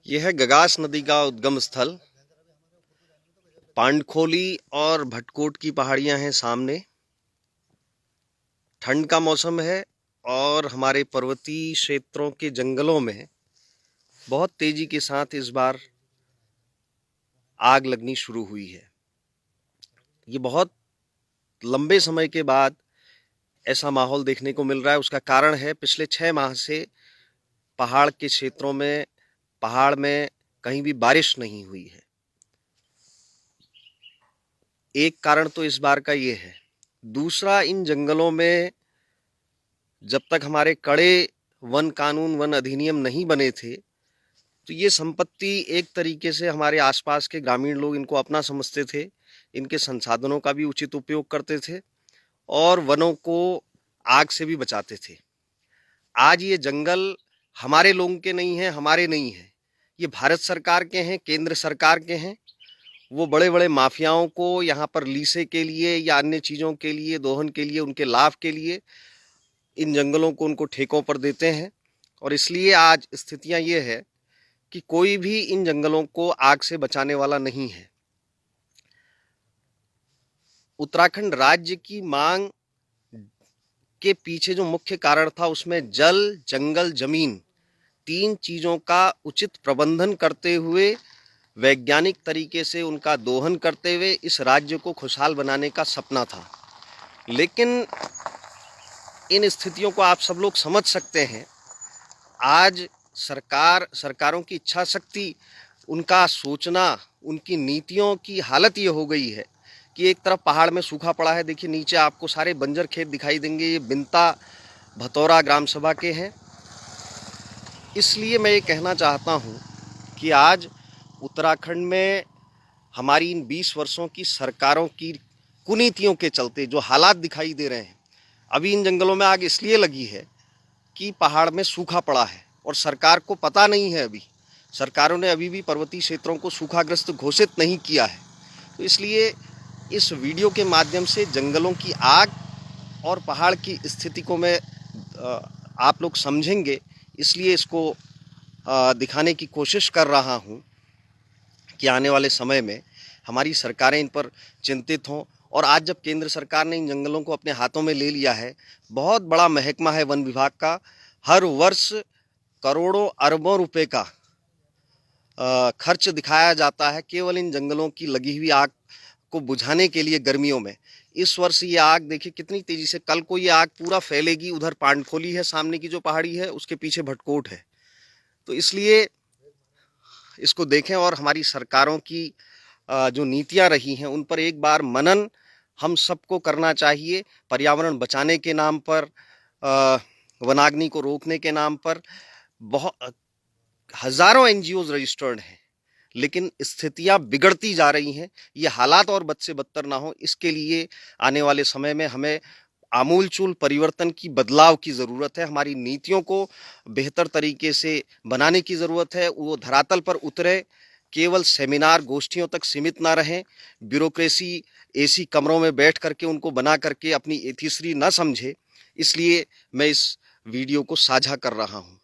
यह है गगास नदी का उद्गम स्थल। पांडखोली और भटकोट की पहाड़ियां हैं सामने। ठंड का मौसम है और हमारे पर्वतीय क्षेत्रों के जंगलों में बहुत तेजी के साथ इस बार आग लगनी शुरू हुई है। ये बहुत लंबे समय के बाद ऐसा माहौल देखने को मिल रहा है। उसका कारण है पिछले 6 माह से पहाड़ के क्षेत्रों में, पहाड़ में कहीं भी बारिश नहीं हुई है। एक कारण तो इस बार का ये है। दूसरा, इन जंगलों में जब तक हमारे कड़े वन कानून, वन अधिनियम नहीं बने थे, तो ये संपत्ति एक तरीके से हमारे आसपास के ग्रामीण लोग इनको अपना समझते थे। इनके संसाधनों का भी उचित उपयोग करते थे और वनों को आग से भी बचाते थे। आज ये जंगल हमारे लोगों के नहीं हैं, हमारे नहीं हैं। ये भारत सरकार के हैं, केंद्र सरकार के हैं। वो बड़े बड़े माफियाओं को यहाँ पर लीसे के लिए या अन्य चीज़ों के लिए, दोहन के लिए, उनके लाभ के लिए इन जंगलों को उनको ठेकों पर देते हैं। और इसलिए आज स्थितियां ये है कि कोई भी इन जंगलों को आग से बचाने वाला नहीं है। उत्तराखंड राज्य की मांग के पीछे जो मुख्य कारण था, उसमें जल, जंगल, जमीन, 3 चीजों का उचित प्रबंधन करते हुए, वैज्ञानिक तरीके से उनका दोहन करते हुए इस राज्य को खुशहाल बनाने का सपना था। लेकिन इन स्थितियों को आप सब लोग समझ सकते हैं। आज सरकारों की इच्छा शक्ति, उनका सोचना, उनकी नीतियों की हालत ये हो गई है कि एक तरफ पहाड़ में सूखा पड़ा है। देखिए नीचे आपको सारे बंजर खेत दिखाई देंगे। ये बिंता भतौरा ग्राम सभा के हैं। इसलिए मैं ये कहना चाहता हूँ कि आज उत्तराखंड में हमारी इन 20 वर्षों की सरकारों की कुनीतियों के चलते जो हालात दिखाई दे रहे हैं, अभी इन जंगलों में आग इसलिए लगी है कि पहाड़ में सूखा पड़ा है और सरकार को पता नहीं है। अभी सरकारों ने अभी भी पर्वतीय क्षेत्रों को सूखाग्रस्त घोषित नहीं किया है। तो इसलिए इस वीडियो के माध्यम से जंगलों की आग और पहाड़ की स्थिति को मैं आप लोग समझेंगे, इसलिए इसको दिखाने की कोशिश कर रहा हूँ कि आने वाले समय में हमारी सरकारें इन पर चिंतित हों। और आज जब केंद्र सरकार ने इन जंगलों को अपने हाथों में ले लिया है, बहुत बड़ा महकमा है वन विभाग का, हर वर्ष करोड़ों अरबों रुपए का खर्च दिखाया जाता है केवल इन जंगलों की लगी हुई आग को बुझाने के लिए गर्मियों में। इस वर्ष ये आग देखिए कितनी तेजी से, कल को ये आग पूरा फैलेगी। उधर पांडखोली है सामने की जो पहाड़ी है, उसके पीछे भटकोट है। तो इसलिए इसको देखें और हमारी सरकारों की जो नीतियां रही हैं उन पर एक बार मनन हम सबको करना चाहिए। पर्यावरण बचाने के नाम पर, वनाग्नि को रोकने के नाम पर बहुत हजारों एनजीओज रजिस्टर्ड हैं, लेकिन स्थितियां बिगड़ती जा रही हैं। ये हालात और बद से बदतर ना हो, इसके लिए आने वाले समय में हमें आमूलचूल परिवर्तन की, बदलाव की ज़रूरत है। हमारी नीतियों को बेहतर तरीके से बनाने की ज़रूरत है। वो धरातल पर उतरे, केवल सेमिनार गोष्ठियों तक सीमित ना रहें। ब्यूरोक्रेसी एसी कमरों में बैठ करके उनको बना करके अपनी एथियसरी न समझे। इसलिए मैं इस वीडियो को साझा कर रहा हूँ।